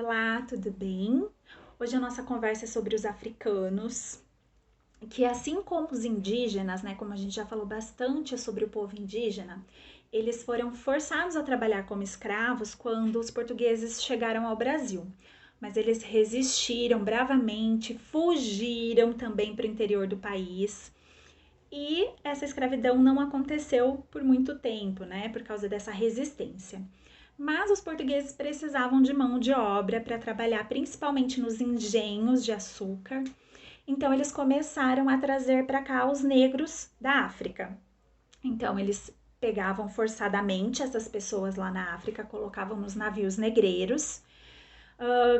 Olá, tudo bem? Hoje a nossa conversa é sobre os africanos, que assim como os indígenas, né, como a gente já falou bastante sobre o povo indígena, eles foram forçados a trabalhar como escravos quando os portugueses chegaram ao Brasil. Mas eles resistiram bravamente, fugiram também para o interior do país. E essa escravidão não aconteceu por muito tempo, né, por causa dessa resistência. Mas os portugueses precisavam de mão de obra para trabalhar principalmente nos engenhos de açúcar. Então eles começaram a trazer para cá os negros da África. Então eles pegavam forçadamente essas pessoas lá na África, colocavam nos navios negreiros,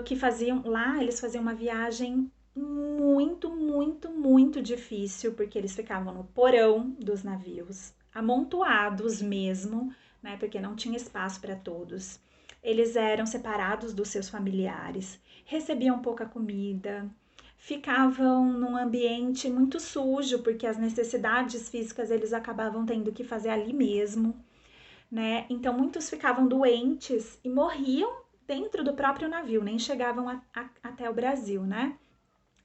que faziam lá, eles faziam uma viagem muito difícil, porque eles ficavam no porão dos navios, amontoados mesmo, né, porque não tinha espaço para todos. Eles eram separados dos seus familiares, recebiam pouca comida, ficavam num ambiente muito sujo, porque as necessidades físicas eles acabavam tendo que fazer ali mesmo, né? Então muitos ficavam doentes e morriam dentro do próprio navio, nem chegavam até o Brasil, né?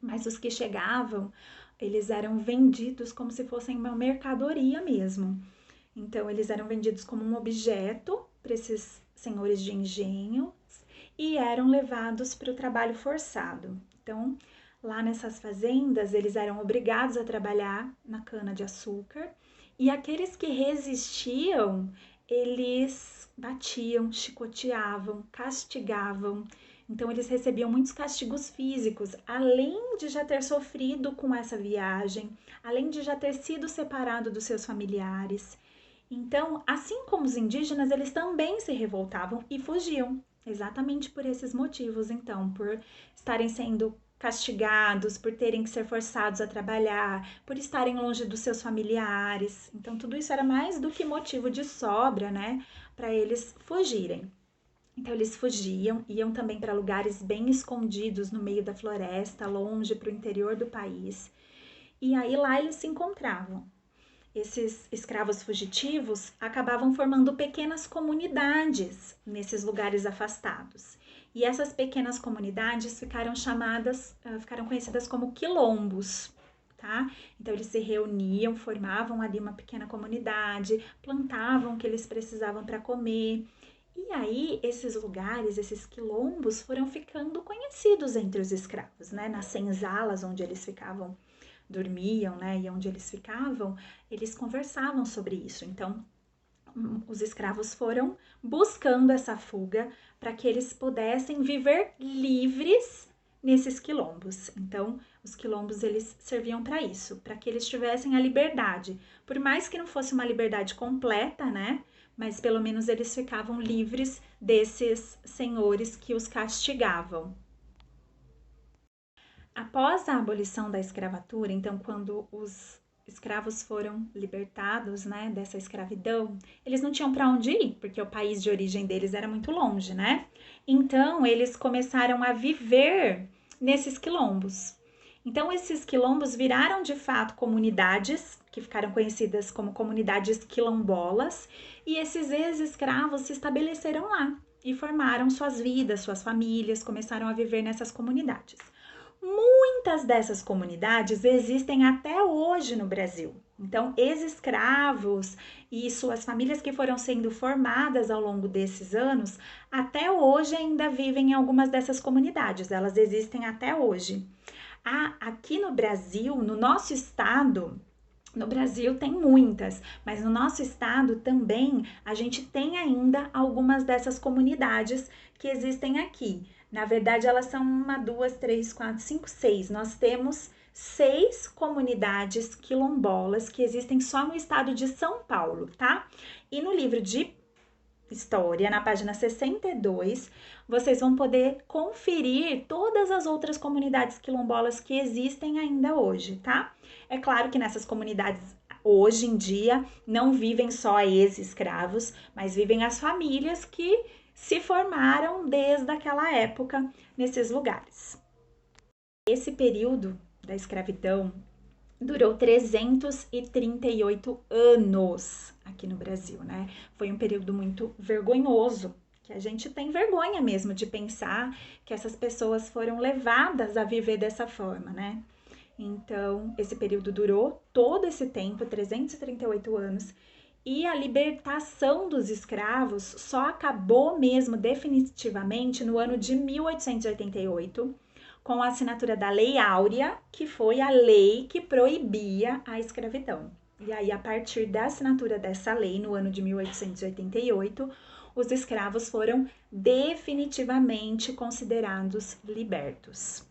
Mas os que chegavam, eles eram vendidos como se fossem uma mercadoria mesmo. Então eles eram vendidos como um objeto para esses senhores de engenho e eram levados para o trabalho forçado. Então, lá nessas fazendas, eles eram obrigados a trabalhar na cana de açúcar e aqueles que resistiam, eles batiam, chicoteavam, castigavam. Então, eles recebiam muitos castigos físicos, além de já ter sofrido com essa viagem, além de já ter sido separado dos seus familiares. Então, assim como os indígenas, eles também se revoltavam e fugiam, exatamente por esses motivos, então, por estarem sendo castigados, por terem que ser forçados a trabalhar, por estarem longe dos seus familiares. Então, tudo isso era mais do que motivo de sobra, né, para eles fugirem. Então, eles fugiam, iam também para lugares bem escondidos no meio da floresta, longe para o interior do país. E aí lá eles se encontravam. Esses escravos fugitivos acabavam formando pequenas comunidades nesses lugares afastados. E essas pequenas comunidades ficaram conhecidas como quilombos, tá? Então eles se reuniam, formavam ali uma pequena comunidade, plantavam o que eles precisavam para comer. E aí esses lugares, esses quilombos foram ficando conhecidos entre os escravos, né? Nas senzalas onde eles ficavam dormiam, né, e onde eles ficavam, eles conversavam sobre isso. Então, os escravos foram buscando essa fuga para que eles pudessem viver livres nesses quilombos. Então, os quilombos eles serviam para isso, para que eles tivessem a liberdade. Por mais que não fosse uma liberdade completa, né? Mas pelo menos eles ficavam livres desses senhores que os castigavam. Após a abolição da escravatura, então, quando os escravos foram libertados, né, dessa escravidão, eles não tinham para onde ir, porque o país de origem deles era muito longe, né? Então, eles começaram a viver nesses quilombos. Então, esses quilombos viraram de fato comunidades, que ficaram conhecidas como comunidades quilombolas, e esses ex-escravos se estabeleceram lá e formaram suas vidas, suas famílias, começaram a viver nessas comunidades. Muitas dessas comunidades existem até hoje no Brasil. Então, ex-escravos e suas famílias que foram sendo formadas ao longo desses anos, até hoje ainda vivem em algumas dessas comunidades. Elas existem até hoje. Aqui no Brasil, no nosso estado, no Brasil tem muitas, mas no nosso estado também a gente tem ainda algumas dessas comunidades que existem aqui. Na verdade, elas são uma, duas, três, quatro, cinco, seis. Nós temos 6 comunidades quilombolas que existem só no estado de São Paulo, tá? E no livro de História, na página 62, vocês vão poder conferir todas as outras comunidades quilombolas que existem ainda hoje, tá? É claro que nessas comunidades hoje em dia não vivem só ex-escravos, mas vivem as famílias que se formaram desde aquela época nesses lugares. Esse período da escravidão durou 338 anos aqui no Brasil, né? Foi um período muito vergonhoso que a gente tem vergonha mesmo de pensar que essas pessoas foram levadas a viver dessa forma, né? Então, esse período durou todo esse tempo, 338 anos, e a libertação dos escravos só acabou mesmo definitivamente no ano de 1888, com a assinatura da Lei Áurea, que foi a lei que proibia a escravidão. E aí, a partir da assinatura dessa lei, no ano de 1888, os escravos foram definitivamente considerados libertos.